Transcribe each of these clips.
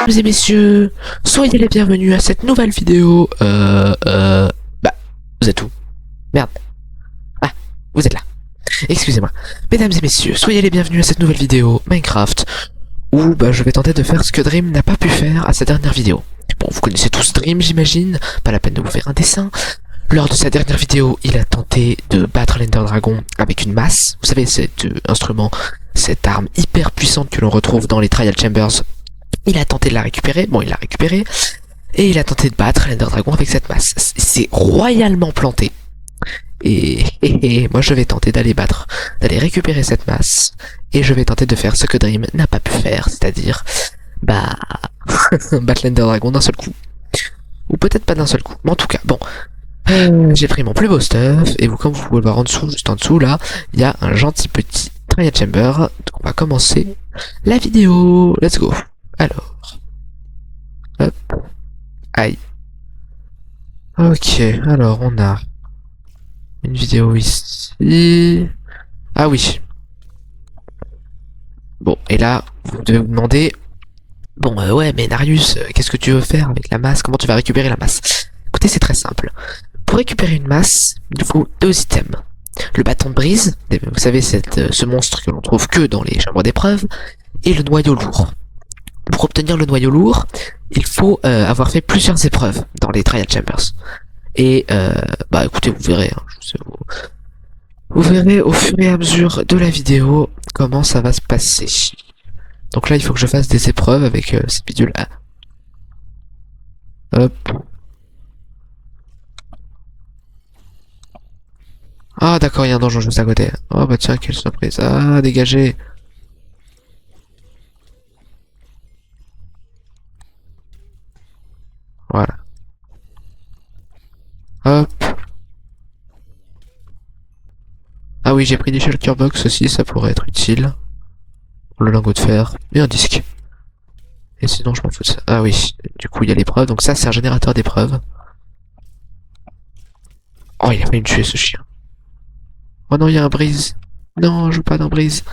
Mesdames et messieurs, soyez les bienvenus à cette nouvelle vidéo. Bah, vous êtes où? Merde. Ah, vous êtes là. Excusez-moi. Mesdames et messieurs, soyez les bienvenus à cette nouvelle vidéo Minecraft, où je vais tenter de faire ce que Dream n'a pas pu faire à sa dernière vidéo. Bon, vous connaissez tous Dream, j'imagine, pas la peine de vous faire un dessin. Lors de sa dernière vidéo, il a tenté de battre l'Ender Dragon avec une masse. Vous savez, cet instrument, cette arme hyper puissante que l'on retrouve dans les Trial Chambers. Il a tenté de la récupérer, bon il l'a récupérée, et il a tenté de battre l'Ender Dragon avec cette masse. C'est royalement planté. Et moi je vais tenter d'aller récupérer cette masse, et je vais tenter de faire ce que Dream n'a pas pu faire, c'est-à-dire, battre l'Ender Dragon d'un seul coup. Ou peut-être pas d'un seul coup, mais en tout cas, bon. J'ai pris mon plus beau stuff, et vous, comme vous pouvez le voir en dessous, juste en dessous là, il y a un gentil petit Trial Chamber, donc on va commencer la vidéo, let's go. Alors, hop, aïe. Ok, alors on a une vidéo ici. Ah oui. Bon, et là, vous devez vous demander, bon, ouais, mais Narius, qu'est-ce que tu veux faire avec la masse? Comment tu vas récupérer la masse? Écoutez, c'est très simple. Pour récupérer une masse, il faut deux items. Le bâton de brise, vous savez, ce monstre que l'on trouve que dans les chambres d'épreuve, et le noyau lourd. Pour obtenir le noyau lourd, il faut avoir fait plusieurs épreuves dans les Trial Chambers. Et écoutez, vous verrez, hein, vous verrez au fur et à mesure de la vidéo comment ça va se passer. Donc là, il faut que je fasse des épreuves avec ces bidules-là. Hop. Ah d'accord, il y a un donjon juste à côté. Oh bah tiens, quelle surprise. Ah, dégagez. Voilà. Hop. Ah oui, j'ai pris des shulker box aussi, ça pourrait être utile. Pour le lingot de fer. Et un disque. Et sinon, je m'en fous de ça. Ah oui, du coup, il y a l'épreuve. Donc ça, c'est un générateur d'épreuves. Oh, il a failli me tuer, ce chien. Oh non, il y a un brise. Non, je veux pas d'un brise.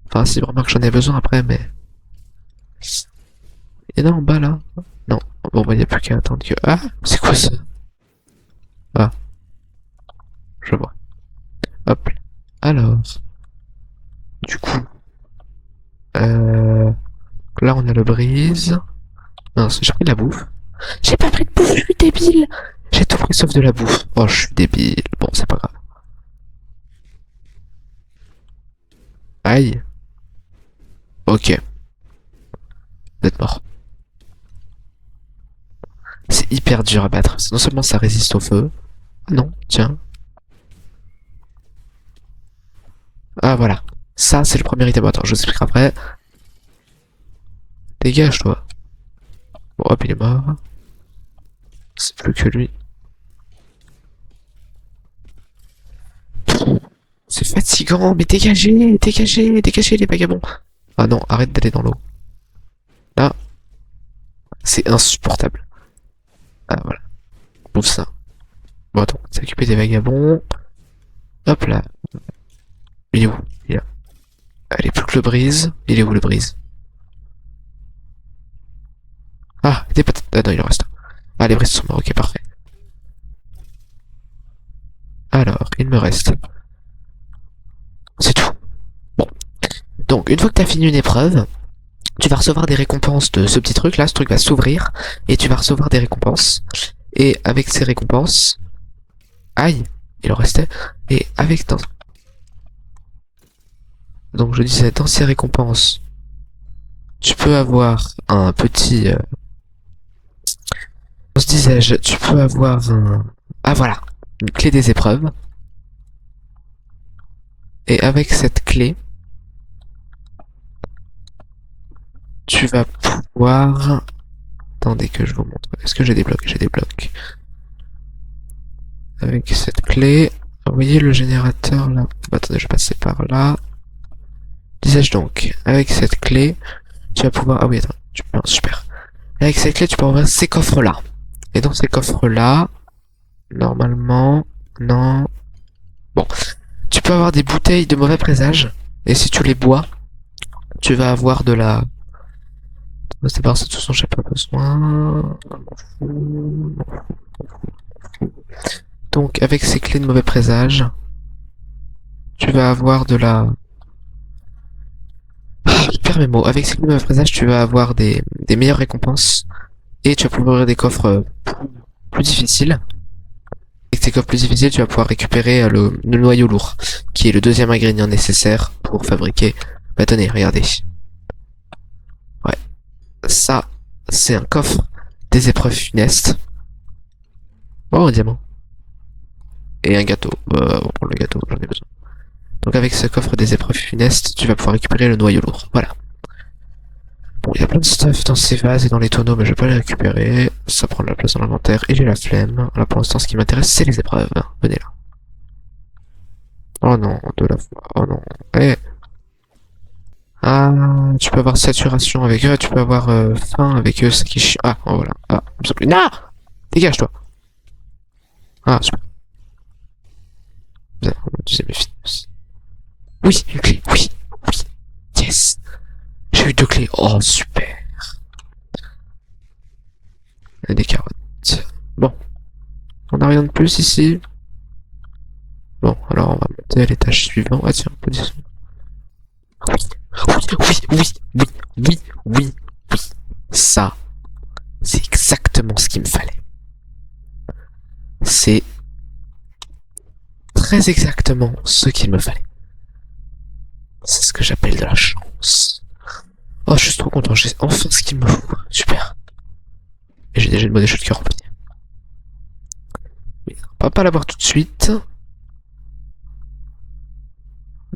Enfin, si vraiment que j'en ai besoin après, mais... Et là, en bas, là. Non. Bon, bah, il n'y a plus qu'à attendre que... Ah, c'est quoi ça? Ah. Je vois. Hop. Alors. Du coup. Là, on a le brise. Mince, j'ai pris de la bouffe. J'ai pas pris de bouffe, je suis débile. J'ai tout pris sauf de la bouffe. Oh, je suis débile. Bon, c'est pas grave. Aïe. Ok. Vous êtes mort. C'est hyper dur à battre. Non seulement ça résiste au feu. Ah non, tiens. Ah voilà. Ça, c'est le premier item. Attends, je vous expliquerai après. Dégage, toi. Bon, hop, il est mort. C'est plus que lui. C'est fatigant, mais dégagez, dégagez, dégagez les vagabonds. Ah non, arrête d'aller dans l'eau. Là, c'est insupportable. Ah voilà. Bouffe ça. Bon attends, s'occuper des vagabonds. Hop là. Il est où? Il est là. Allez, plus que le brise. Il est où le brise? Ah, des patates. Ah non, il en reste un. Ah, les brises sont morts, ok, parfait. Alors, il me reste... C'est tout. Bon. Donc, une fois que t'as fini une épreuve, tu vas recevoir des récompenses de ce petit truc là, ce truc va s'ouvrir, et tu vas recevoir des récompenses. Et avec ces récompenses... Aïe, il en restait. Et avec... Donc je disais, dans ces récompenses, tu peux avoir un petit... se disais-je, tu peux avoir un... Ah voilà, une clé des épreuves. Et avec cette clé, tu vas pouvoir... Attendez que je vous montre. Est-ce que j'ai des blocs? J'ai des blocs. Avec cette clé... Vous voyez le générateur là? Attendez, je vais passer par là. Disais-je donc, avec cette clé, tu vas pouvoir... Ah oui, attends, non, super. Avec cette clé, tu peux ouvrir ces coffres-là. Et dans ces coffres-là, normalement... Non... Bon. Tu peux avoir des bouteilles de mauvais présage. Et si tu les bois, tu vas avoir de la... C'est par ça, de toute façon, j'ai pas besoin. M'en fous. Donc, avec ces clés de mauvais présage, tu vas avoir de la... Je perds mes mots. Avec ces clés de mauvais présage, tu vas avoir des meilleures récompenses. Et tu vas pouvoir ouvrir des coffres plus difficiles. Avec tes coffres plus difficiles, tu vas pouvoir récupérer le noyau lourd, qui est le deuxième ingrédient nécessaire pour fabriquer... Bah tenez, regardez. Ouais. Ça, c'est un coffre des épreuves funestes. Oh, un diamant. Et un gâteau. On va prendre le gâteau, j'en ai besoin. Donc avec ce coffre des épreuves funestes, tu vas pouvoir récupérer le noyau lourd. Voilà. Bon, il y a plein de stuff dans ces vases et dans les tonneaux, mais je vais pas les récupérer. Ça prend de la place dans l'inventaire et j'ai la flemme. Là, pour l'instant, ce qui m'intéresse, c'est les épreuves. Venez là. Oh non, de la foi. Oh non. Eh. Ah, tu peux avoir saturation avec eux, tu peux avoir faim avec eux, ce qui est chiant. Ah, oh, voilà. Ah, non! Dégage-toi! Ah, super. Vous avez utilisé mes finances. Oui, une clé, oui, oui. Yes! J'ai eu 2 clés. Oh, super. Et des carottes. Bon. On n'a rien de plus ici. Bon, alors on va monter à l'étage suivant. Ah tiens, position. Oui, oui, oui, oui, oui, oui, oui. Ça, c'est exactement ce qu'il me fallait. C'est très exactement ce qu'il me fallait. C'est ce que j'appelle de la chance. Oh, je suis trop content, j'ai enfin ce qu'il me faut. Super. Et j'ai déjà une bonne échelle de cœur remplie. Mais on va pas l'avoir tout de suite.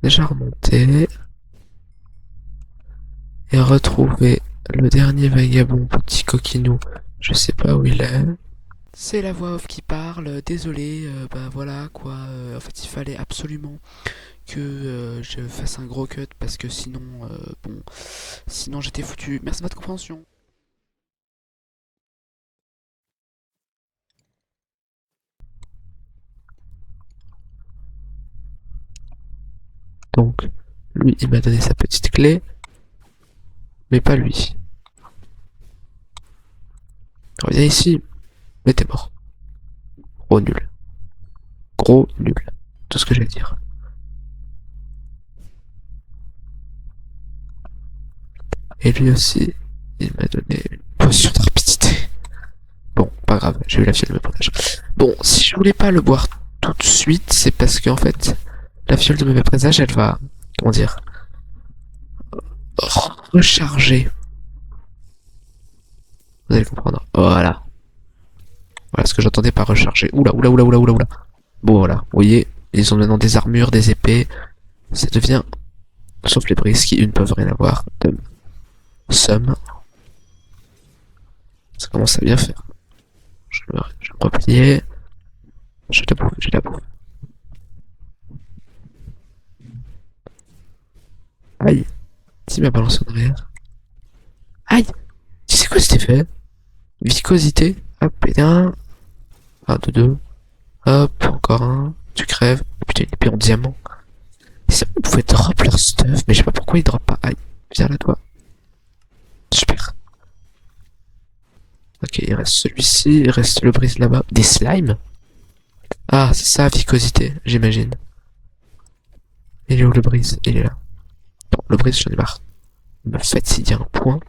Déjà remonter. Et retrouver le dernier vagabond petit coquinou. Je sais pas où il est. C'est la voix off qui parle, désolé, bah voilà quoi, en fait il fallait absolument que je fasse un gros cut parce que sinon, bon, sinon j'étais foutu. Merci de votre compréhension. Donc, lui il m'a donné sa petite clé, mais pas lui. Reviens ici, mais t'es mort. Gros nul. Gros nul. Tout ce que j'ai à dire. Et lui aussi, il m'a donné une potion de rapidité. Bon, pas grave, j'ai eu la fiole de méprésage. Bon, si je voulais pas le boire tout de suite, c'est parce qu'en fait, la fiole de mauvais présage, elle va, comment dire, recharger. Vous allez comprendre. Voilà. Voilà ce que j'entendais par recharger. Oula, oula, oula, oula, oula, oula. Bon, voilà. Vous voyez, ils ont maintenant des armures, des épées. Ça devient, sauf les brises qui, une, peuvent rien avoir. De somme. Ça commence à bien faire. Je vais me replier. J'ai la bouffe, j'ai la bouffe. Aïe. Qui m'a balancé en arrière. Aïe. Tu sais quoi cet effet? Viscosité. Hop, et un. Un, de deux. Hop, encore un. Tu crèves. Putain, une épée en diamant. Et ça, vous pouvez drop leur stuff, mais je sais pas pourquoi ils drop pas. Aïe. Viens là, toi. Super. Ok, il reste celui-ci. Il reste le brise là-bas. Des slimes? Ah, c'est ça, viscosité, j'imagine. Il est où le brise? Il est là. Bon, le brise, j'en ai marre. Il me fatigue à un point.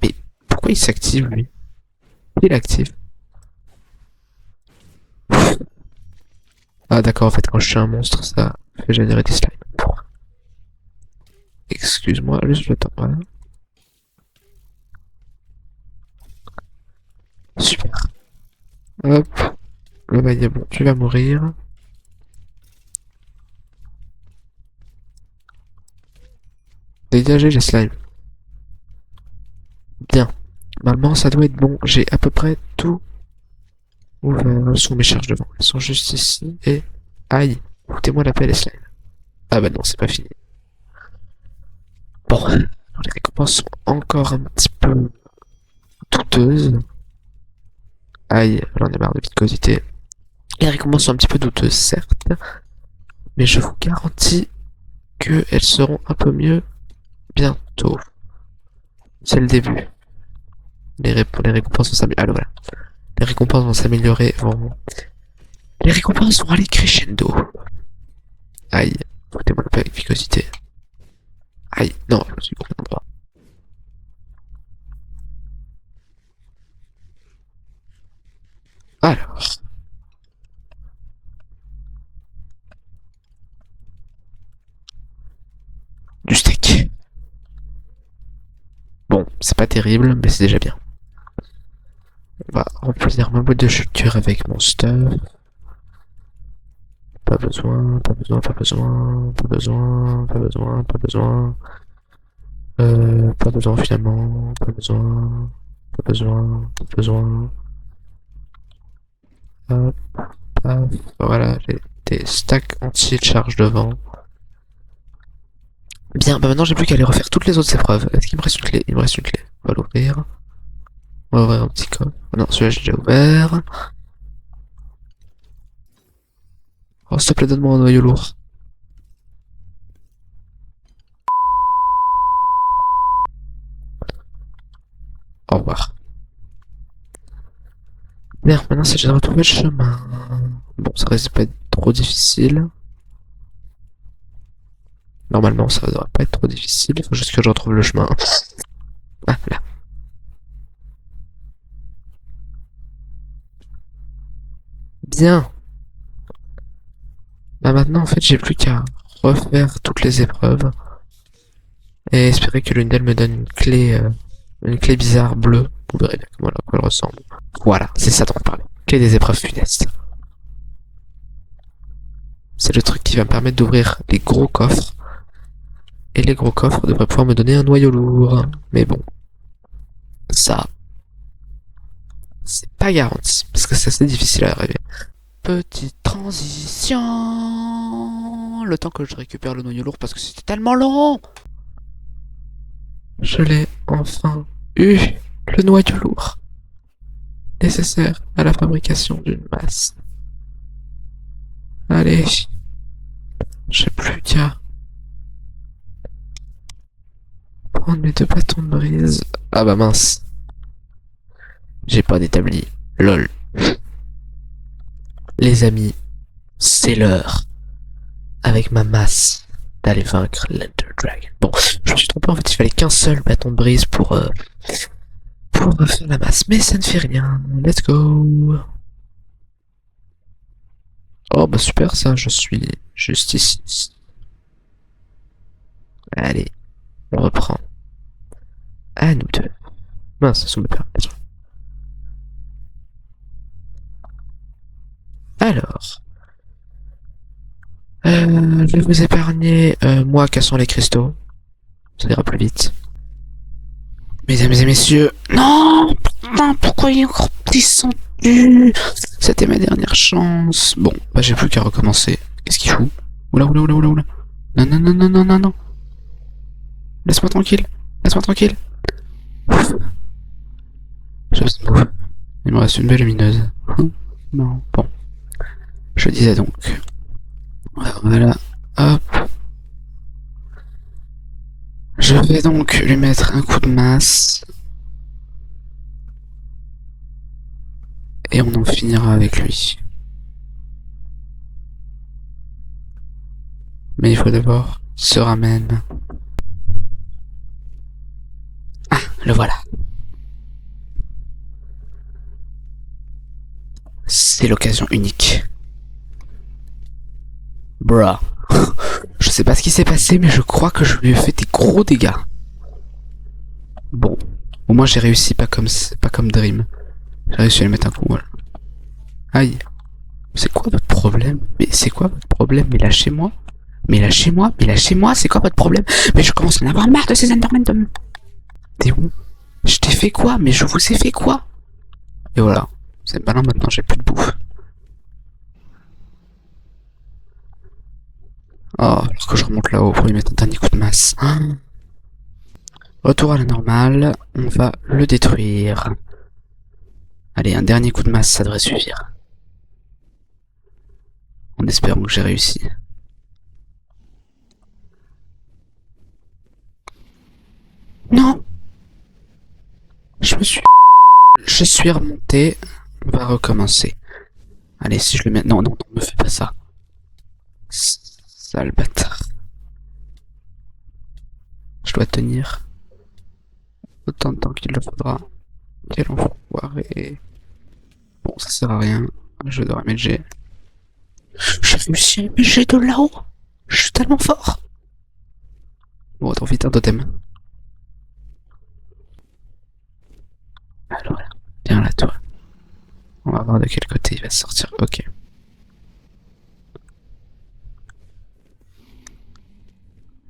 Mais pourquoi il s'active, lui? Il est actif. Ah d'accord, en fait, quand je suis un monstre, ça fait générer des slimes. Excuse-moi, juste le temps, voilà. Super. Hop. Le vagabond, tu vas mourir. Dégagez les slimes. Bien. Normalement, ça doit être bon. J'ai à peu près tout ouvert sur mes charges devant. Elles sont juste ici et... Aïe. Écoutez-moi la paix, les slimes. Ah bah non, c'est pas fini. Bon. Alors, les récompenses sont encore un petit peu douteuses. Aïe, j'en ai marre de viscosité. Les récompenses sont un petit peu douteuses, certes. Mais je vous garantis qu'elles seront un peu mieux bientôt. C'est le début. Les récompenses vont s'améliorer. Ah, voilà. Les récompenses vont s'améliorer. Les récompenses vont aller crescendo. Aïe. Foutez-moi la paix avec vicosité. Aïe. Non, je me suis complètement droit. Alors. Du steak. Bon, c'est pas terrible, mais c'est déjà bien. On va remplir ma boîte de structure avec mon stuff. Pas besoin, pas besoin, pas besoin, pas besoin, pas besoin, pas besoin. Pas besoin finalement, pas besoin, pas besoin, pas besoin. Hop, hop, voilà, j'ai des stacks entiers de charge devant. Bien, bah maintenant j'ai plus qu'à aller refaire toutes les autres épreuves. Est-ce qu'il me reste une clé? Il me reste une clé. On va l'ouvrir. On va ouvrir un petit coffre. Non, celui-là j'ai déjà ouvert. Oh, s'il te plaît, donne-moi un noyau lourd. Au revoir. Bien, maintenant c'est déjà retrouvé le chemin. Bon, ça risque de pas être trop difficile. Normalement, ça devrait pas être trop difficile. Il faut juste que je retrouve le chemin. Ah, là. Bien. Bah maintenant, en fait, j'ai plus qu'à refaire toutes les épreuves. Et espérer que l'une d'elles me donne une clé bizarre bleue. Vous verrez bien comment elle ressemble. Voilà, c'est ça dont on parlait. Clé des épreuves funestes. C'est le truc qui va me permettre d'ouvrir les gros coffres. Et les gros coffres devraient pouvoir me donner un noyau lourd. Mais bon. Ça. C'est pas garanti. Parce que c'est assez difficile à arriver. Petite transition. Le temps que je récupère le noyau lourd parce que c'était tellement long. Je l'ai enfin eu. Le noyau lourd. Nécessaire à la fabrication d'une masse. Allez. J'ai plus qu'à prendre mes 2 bâtons de brise. Ah bah mince. J'ai pas d'établi. Lol. Les amis, c'est l'heure. Avec ma masse d'aller vaincre l'Ender Dragon. Bon, je me suis trompé, en fait il fallait qu'un seul bâton de brise pour faire la masse. Mais ça ne fait rien. Let's go. Oh bah super ça, je suis juste ici. Allez, on reprend. À nous deux. Mince, ça sont mes paramètres. Alors. Je vais vous épargner, moi cassant les cristaux. Ça ira plus vite. Mesdames et messieurs. Non! Putain, pourquoi il est encore descendu? C'était ma dernière chance. Bon, bah j'ai plus qu'à recommencer. Qu'est-ce qu'il fout? Oula, oula, oula, oula, oula. Non, non, non, non, non, non, non. Laisse-moi tranquille. Laisse-moi tranquille. J'ai besoin de bouffe. Il me reste une belle lumineuse. Non, bon. Je disais donc. Voilà. Hop. Je vais donc lui mettre un coup de masse. Et on en finira avec lui. Mais il faut d'abord se ramène. Ah, le voilà. C'est l'occasion unique. Bruh. Je sais pas ce qui s'est passé, mais je crois que je lui ai fait des gros dégâts. Bon. Au moins j'ai réussi, pas comme Dream. J'ai réussi à lui mettre un coup, voilà. Aïe. C'est quoi votre problème? Mais c'est quoi votre problème? Mais lâchez-moi. Mais lâchez-moi. Mais lâchez-moi. C'est quoi votre problème? Mais je commence à en avoir marre de ces Endermen de... T'es où? Je t'ai fait quoi? Mais je vous ai fait quoi? Et voilà. C'est malin maintenant, j'ai plus de bouffe. Oh, alors que je remonte là-haut pour lui mettre un dernier coup de masse. Retour à la normale. On va le détruire. Allez, un dernier coup de masse, ça devrait suffire. En espérant que j'ai réussi. Non! Je me suis je suis remonté. On va recommencer. Allez, si je le mets... Non, non, non, me fais pas ça. Sale bâtard. Je dois tenir autant de temps qu'il le faudra. Quel enfoiré. Bon, ça sert à rien. Je dois mettre G. J'ai réussi à mettre G de là-haut. Je suis tellement fort. Bon, attends, vite un totem. Alors là, viens là, toi. On va voir de quel côté il va sortir. Ok.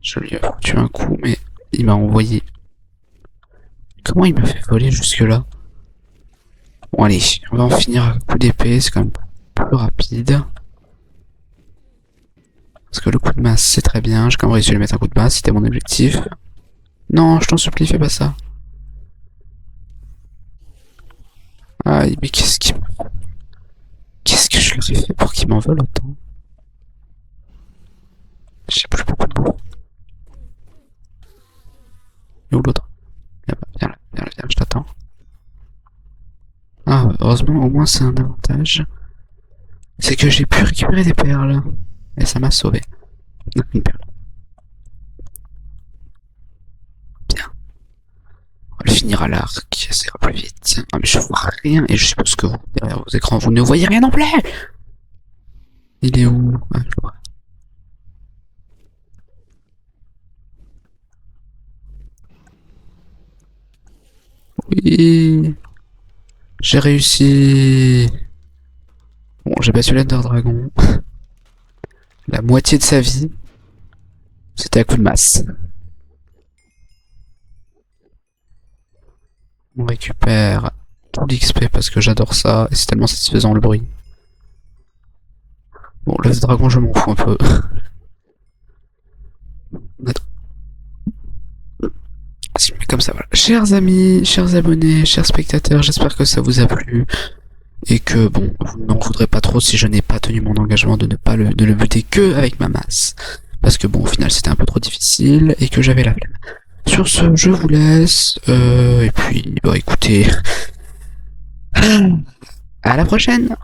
Je lui ai foutu un coup, mais il m'a envoyé. Comment il m'a fait voler jusque-là? Bon, allez, on va en finir à coup d'épée, c'est quand même plus rapide. Parce que le coup de masse, c'est très bien. J'ai quand même réussi à lui mettre un coup de masse, c'était mon objectif. Non, je t'en supplie, fais pas ça. Aïe, mais qu'est-ce que je leur ai fait pour qu'ils m'en veulent autant? J'ai plus beaucoup de bouffe. Et où l'autre? Viens là, viens là, viens, je t'attends. Ah, heureusement, au moins c'est un avantage. C'est que j'ai pu récupérer des perles. Et ça m'a sauvé. Une perle. Bien. On va le finir à l'arc, ça ira plus vite. Ah mais je vois rien, et je suppose que vous, derrière vos écrans, vous ne voyez rien non plus. Il est où? Ah, je le vois. Oui. J'ai réussi. Bon, j'ai battu l'Ender Dragon. La moitié de sa vie, c'était à coup de masse. On récupère tout l'XP parce que j'adore ça et c'est tellement satisfaisant le bruit. Bon, l'œuf dragon, je m'en fous un peu. Si je mets comme ça, voilà. Chers amis, chers abonnés, chers spectateurs, j'espère que ça vous a plu. Et que, bon, vous n'en voudrez pas trop si je n'ai pas tenu mon engagement de ne pas le buter que avec ma masse. Parce que bon, au final, c'était un peu trop difficile et que j'avais la flemme. Sur ce, je vous laisse. Et puis, bah écoutez... à la prochaine!